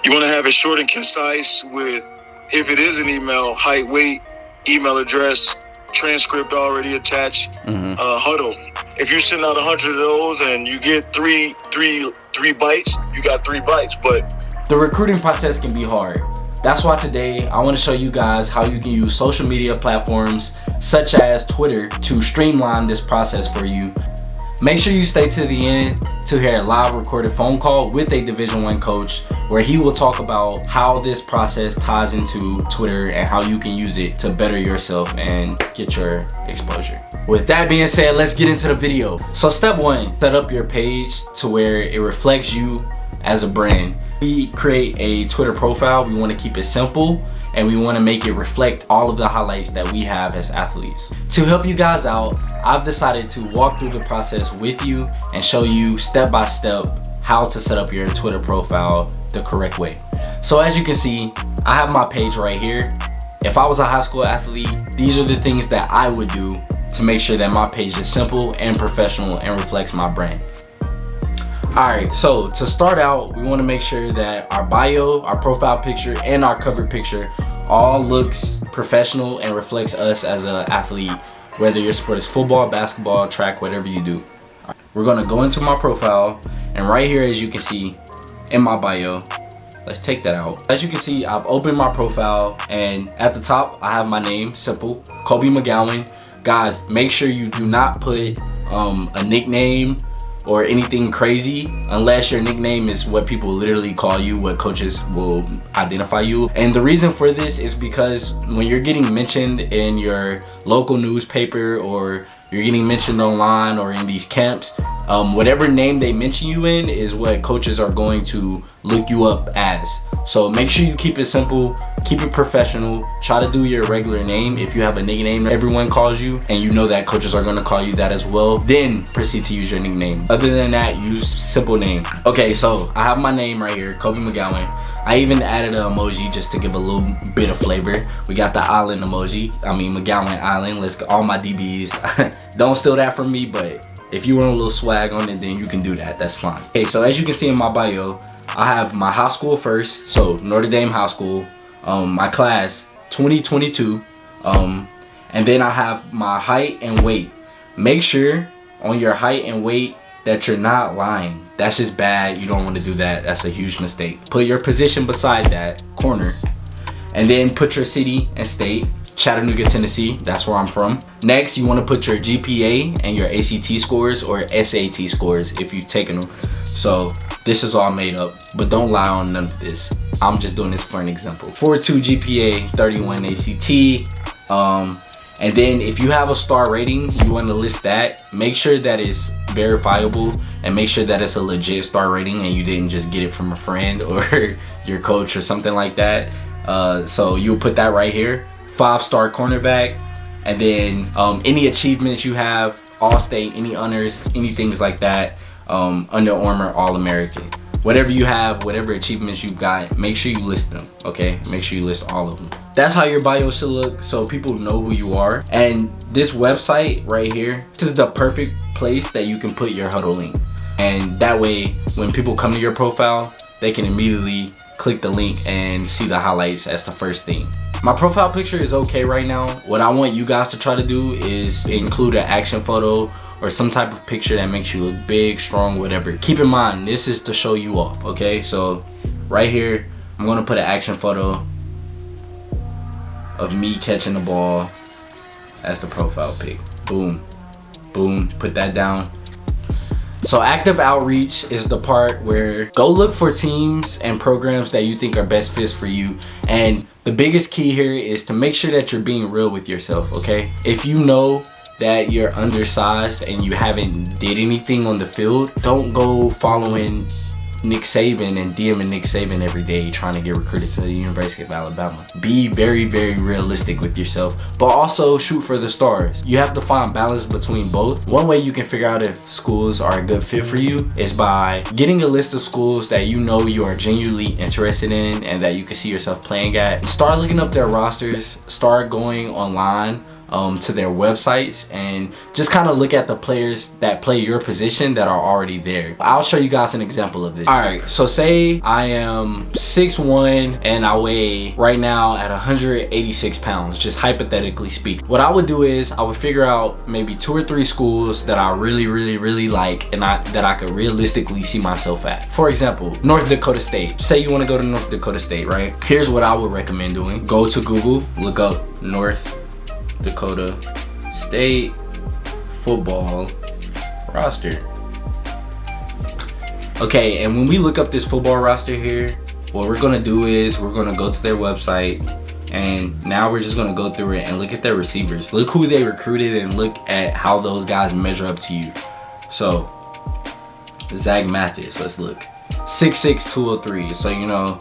You want to have it short and concise with, if it is an email, height, weight, email address, transcript already attached, huddle. If you send out 100 of those and you get three bites, you got 3 bites. But the recruiting process can be hard. That's why today I want to show you guys how you can use social media platforms such as Twitter to streamline this process for you. Make sure you stay to the end to hear a live recorded phone call with a Division I coach where he will talk about how this process ties into Twitter and how you can use it to better yourself and get your exposure. With that being said, let's get into the video. So step 1, set up your page to where it reflects you as a brand. We create a Twitter profile. We want to keep it simple and we want to make it reflect all of the highlights that we have as athletes. To help you guys out, I've decided to walk through the process with you and show you step by step how to set up your Twitter profile the correct way. So as you can see, I have my page right here. If I was a high school athlete, these are the things that I would do to make sure that my page is simple and professional and reflects my brand. Alright, so to start out, we want to make sure that our bio, our profile picture, and our cover picture all looks professional and reflects us as an athlete, whether your sport is football, basketball, track, whatever you do. We're going to go into my profile, and right here, as you can see in my bio, let's take that out. As you can see, I've opened my profile, and at the top, I have my name, simple, Kolby McGowan. Guys, make sure you do not put a nickname or anything crazy unless your nickname is what people literally call you, what coaches will identify you. And the reason for this is because when you're getting mentioned in your local newspaper or you're getting mentioned online or in these camps, whatever name they mention you in is what coaches are going to look you up as. So make sure you keep it simple, keep it professional, try to do your regular name. If you have a nickname that everyone calls you and you know that coaches are going to call you that as well, then proceed to use your nickname. Other than that, use simple name. Okay, so I have my name right here, Kolby McGowan. I even added an emoji just to give a little bit of flavor. We got the island emoji, McGowan Island. Let's go, all my DBs. Don't steal that from me, but if you want a little swag on it, then you can do that, that's fine. Okay, so as you can see in my bio, I have my high school first, so Notre Dame High School, my class 2022, and then I have my height and weight. Make sure on your height and weight that you're not lying. That's just bad. You don't want to do that. That's a huge mistake. Put your position beside that, corner, and then put your city and state. Chattanooga, Tennessee, that's where I'm from. Next, you want to put your GPA and your ACT scores or SAT scores if you've taken them. So this is all made up, but don't lie on none of this. I'm just doing this for an example. 4.2 GPA, 31 ACT. And then if you have a star rating, you want to list that. Make sure that it's verifiable and make sure that it's a legit star rating and you didn't just get it from a friend or your coach or something like that. So you'll put that right here. 5-star cornerback, and then any achievements you have, All-State, any honors, any things like that, Under Armour All-American. Whatever you have, whatever achievements you've got, make sure you list them, okay? Make sure you list all of them. That's how your bio should look so people know who you are. And this website right here, this is the perfect place that you can put your huddle link. And that way, when people come to your profile, they can immediately click the link and see the highlights as the first thing. My profile picture is okay right now. What I want you guys to try to do is include an action photo or some type of picture that makes you look big, strong, whatever. Keep in mind, this is to show you off, okay? So right here, I'm gonna put an action photo of me catching the ball as the profile pic. Boom, boom, put that down. So active outreach is the part where go look for teams and programs that you think are best fits for you. And the biggest key here is to make sure that you're being real with yourself, okay? If you know that you're undersized and you haven't did anything on the field, don't go following Nick Saban and DMing Nick Saban every day trying to get recruited to the University of Alabama. Be very, very realistic with yourself, but also shoot for the stars. You have to find balance between both. One way you can figure out if schools are a good fit for you is by getting a list of schools that you know you are genuinely interested in and that you can see yourself playing at. Start looking up their rosters, start going online to their websites and just kind of look at the players that play your position that are already there. I'll show you guys an example of this. All right, so say I am 6'1" and I weigh right now at 186 pounds, just hypothetically speaking. What I would do is I would figure out maybe 2 or 3 schools that I really like and that I could realistically see myself at. For example, North Dakota State. Say you want to go to North Dakota State, right? Here's what I would recommend doing. Go to Google, look up North Dakota State football roster. Okay, and when we look up this football roster here, what we're gonna do is we're gonna go to their website, and now we're just gonna go through it and look at their receivers. Look who they recruited and look at how those guys measure up to you. So Zach Mathis, let's look. 6'6", 203. So you know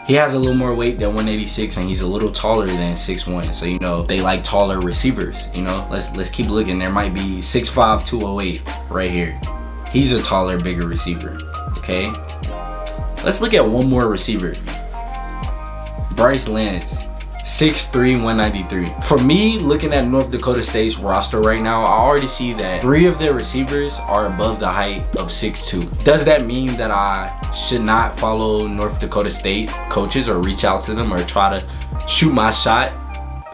he has a little more weight than 186 and he's a little taller than 6'1". So you know they like taller receivers. You know, let's keep looking. There might be 6'5", 208 right here. He's a taller, bigger receiver. Okay, let's look at one more receiver. Bryce Lance, 6'3", 193. For me, looking at North Dakota State's roster right now, I already see that 3 of their receivers are above the height of 6'2". Does that mean that I should not follow North Dakota State coaches or reach out to them or try to shoot my shot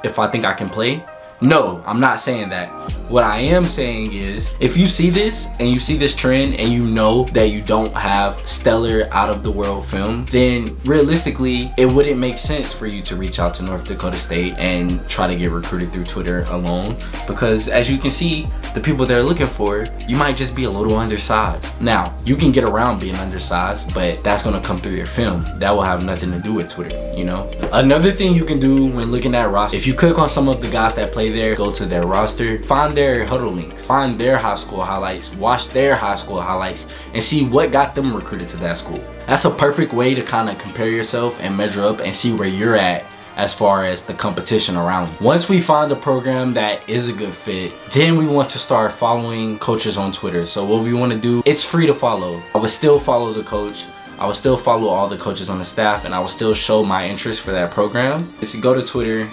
if I think I can play? No, I'm not saying that. What I am saying is, if you see this and you see this trend and you know that you don't have stellar out of the world film, then realistically it wouldn't make sense for you to reach out to North Dakota State and try to get recruited through Twitter alone, because as you can see, the people they're looking for, you might just be a little undersized. Now, you can get around being undersized, but that's gonna come through your film. That will have nothing to do with Twitter, you know? Another thing you can do when looking at roster, if you click on some of the guys that play there, go to their roster, find their huddle links, find their high school highlights, watch their high school highlights, and see what got them recruited to that school. That's a perfect way to kind of compare yourself and measure up and see where you're at as far as the competition around you. Once we find a program that is a good fit, then we want to start following coaches on Twitter. So what we want to do, it's free to follow. I would still follow the coach. I would still follow all the coaches on the staff, and I would still show my interest for that program. Is to go to Twitter.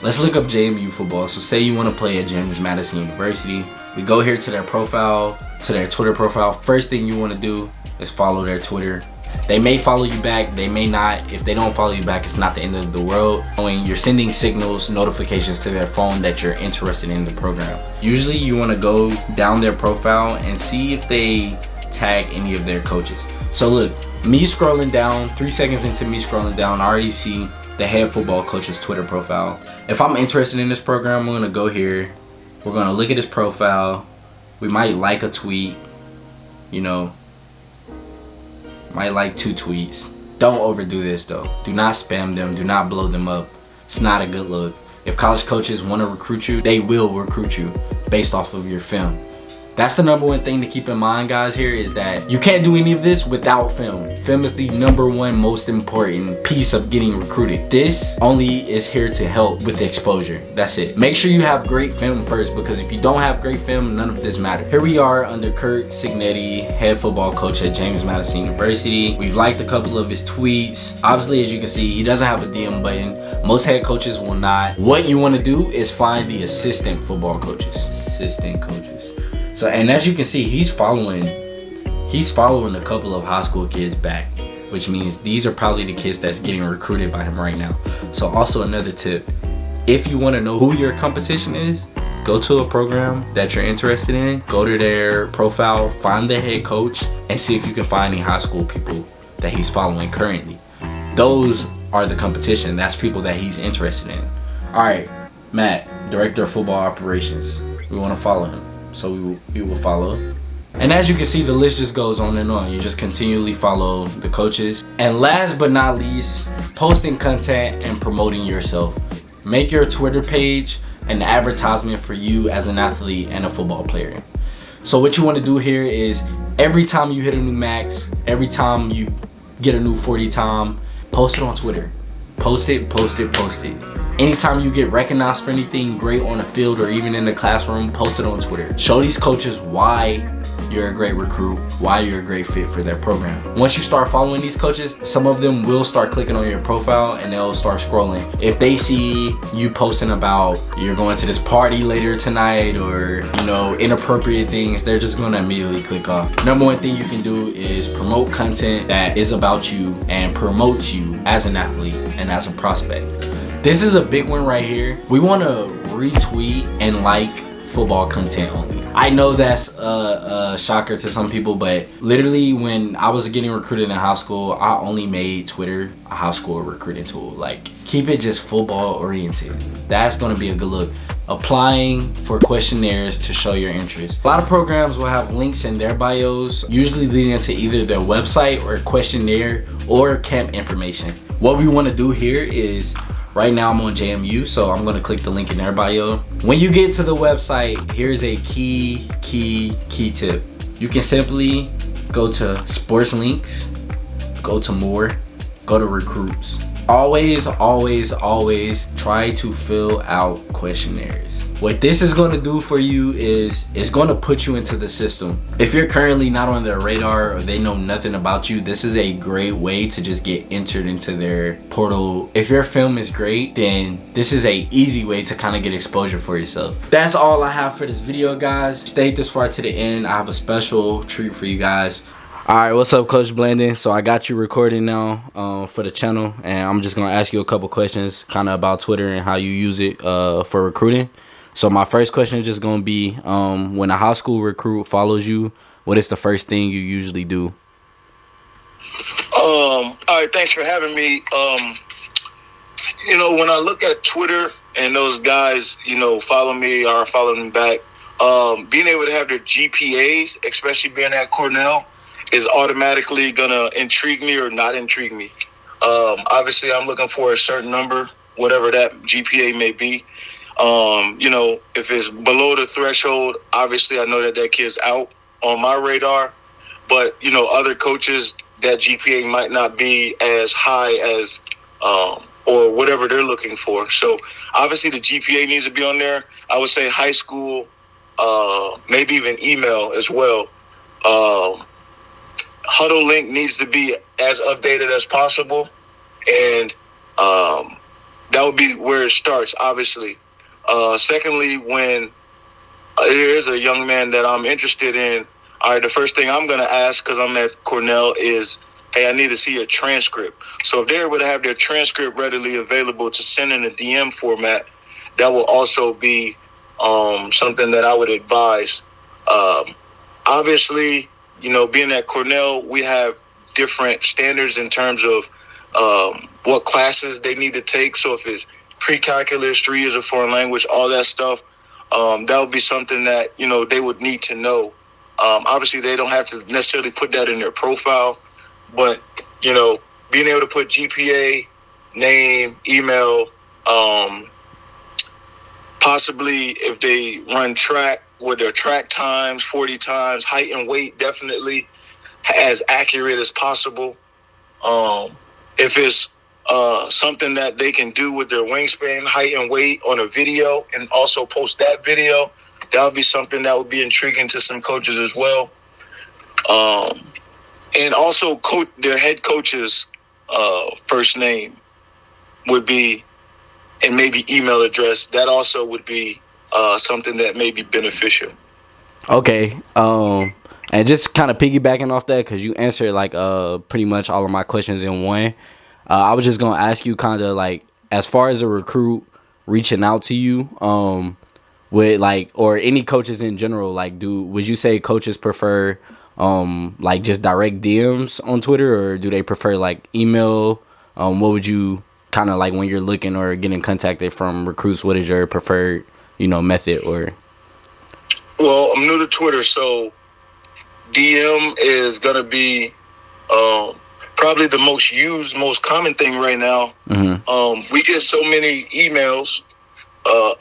Let's look up JMU football. So say you want to play at James Madison University. We go here to their profile, to their Twitter profile. First thing you want to do is follow their Twitter. They may follow you back, they may not. If they don't follow you back, it's not the end of the world. You're sending signals, notifications to their phone that you're interested in the program. Usually you want to go down their profile and see if they tag any of their coaches. So look, me scrolling down, 3 seconds into me scrolling down, I already see the head football coach's Twitter profile. If I'm interested in this program, I'm gonna go here. We're gonna look at his profile. We might like a tweet, you know, might like 2 tweets. Don't overdo this though. Do not spam them, do not blow them up. It's not a good look. If college coaches wanna recruit you, they will recruit you based off of your film. That's the #1 thing to keep in mind, guys, here is that you can't do any of this without film. Film is the #1 most important piece of getting recruited. This only is here to help with the exposure. That's it. Make sure you have great film first, because if you don't have great film, none of this matters. Here we are under Kurt Cignetti, head football coach at James Madison University. We've liked a couple of his tweets. Obviously, as you can see, he doesn't have a DM button. Most head coaches will not. What you want to do is find the assistant football coaches. Assistant coaches. So, and as you can see, he's following a couple of high school kids back, which means these are probably the kids that's getting recruited by him right now. So also another tip, if you want to know who your competition is, go to a program that you're interested in, go to their profile, find the head coach, and see if you can find any high school people that he's following currently. Those are the competition. That's people that he's interested in. All right, Matt, Director of Football Operations, we want to follow him. So we will follow. And as you can see, the list just goes on and on. You just continually follow the coaches. And last but not least, posting content and promoting yourself. Make your Twitter page an advertisement for you as an athlete and a football player. So what you want to do here is every time you hit a new max, every time you get a new 40 time, post it on Twitter. Post it, post it, post it. Anytime you get recognized for anything great on the field or even in the classroom, post it on Twitter. Show these coaches why you're a great recruit, why you're a great fit for their program. Once you start following these coaches, some of them will start clicking on your profile and they'll start scrolling. If they see you posting about you're going to this party later tonight, or inappropriate things, they're just going to immediately click off. Number one thing you can do is promote content that is about you and promotes you as an athlete and as a prospect. This is a big one right here. We want to retweet and like football content only. I know that's a shocker to some people, but literally when I was getting recruited in high school, I only made Twitter a high school recruiting tool. Like, keep it just football oriented. That's going to be a good look. Applying for questionnaires to show your interest. A lot of programs will have links in their bios, usually leading to either their website or questionnaire or camp information. What we want to do here is, right now I'm on JMU, so I'm gonna click the link in their bio. When you get to the website, here's a key tip. You can simply go to sports links, go to more, go to recruits. Always try to fill out questionnaires. What this is going to do for you is it's going to put you into the system. If you're currently not on their radar or they know nothing about you, this is a great way to just get entered into their portal. If your film is great, then this is a easy way to kind of get exposure for yourself. That's all I have for this video, guys. Stay this far to the end. I have a special treat for you guys. All right, what's up, Coach Blandon? So I got you recording now for the channel, and I'm just gonna ask you a couple questions kind of about Twitter and how you use it for recruiting. So my first question is just gonna be, when a high school recruit follows you, what is the first thing you usually do? All right, thanks for having me. When I look at Twitter and those guys, follow me or follow me back, being able to have their GPAs, especially being at Cornell, is automatically gonna intrigue me or not intrigue me. Obviously, I'm looking for a certain number, whatever that GPA may be. If it's below the threshold, obviously I know that kid's out on my radar. But other coaches, that GPA might not be as high as or whatever they're looking for. So obviously the GPA needs to be on there. I would say high school, maybe even email as well. Huddle link needs to be as updated as possible, and that would be where it starts, obviously. Secondly, when there is a young man that I'm interested in, all right, the first thing I'm going to ask, because I'm at Cornell, is, hey, I need to see a transcript. So if they're able to have their transcript readily available to send in a DM format, that will also be something that I would advise. Obviously, being at Cornell, we have different standards in terms of what classes they need to take. So if it's pre-calculus, 3 years of foreign language, all that stuff, that would be something that, they would need to know. Obviously, they don't have to necessarily put that in their profile, but, being able to put GPA, name, email, possibly if they run track, with their track times, 40 times, height and weight, definitely as accurate as possible. If it's something that they can do with their wingspan, height and weight on a video, and also post that video, that would be something that would be intriguing to some coaches as well. And also their head coach's first name would be, and maybe email address. That also would be something that may be beneficial. Okay. And just kind of piggybacking off that, because you answered pretty much all of my questions in one. I was just gonna ask you kind of as far as a recruit reaching out to you, with or any coaches in general, would you say coaches prefer just direct DMs on Twitter, or do they prefer email? What would you kind of when you're looking or getting contacted from recruits, what is your preferred method? Or well, I'm new to Twitter, so DM is gonna be probably the most used, most common thing right now. Mm-hmm. We get so many emails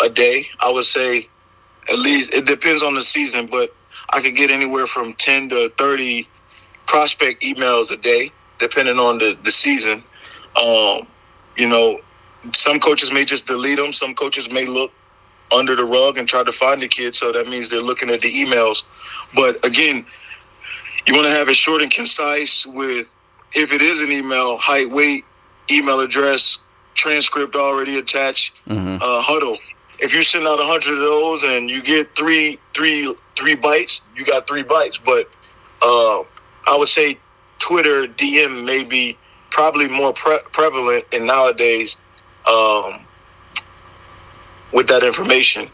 a day. I would say, at least, it depends on the season, but I could get anywhere from 10 to 30 prospect emails a day, depending on the season. Some coaches may just delete them. Some coaches may look under the rug and try to find the kid. So that means they're looking at the emails. But again, you want to have it short and concise with, if it is an email, height, weight, email address, transcript already attached, huddle. If you send out 100 of those and you get three bites, you got 3 bites. But I would say Twitter DM may be probably more prevalent in nowadays with that information.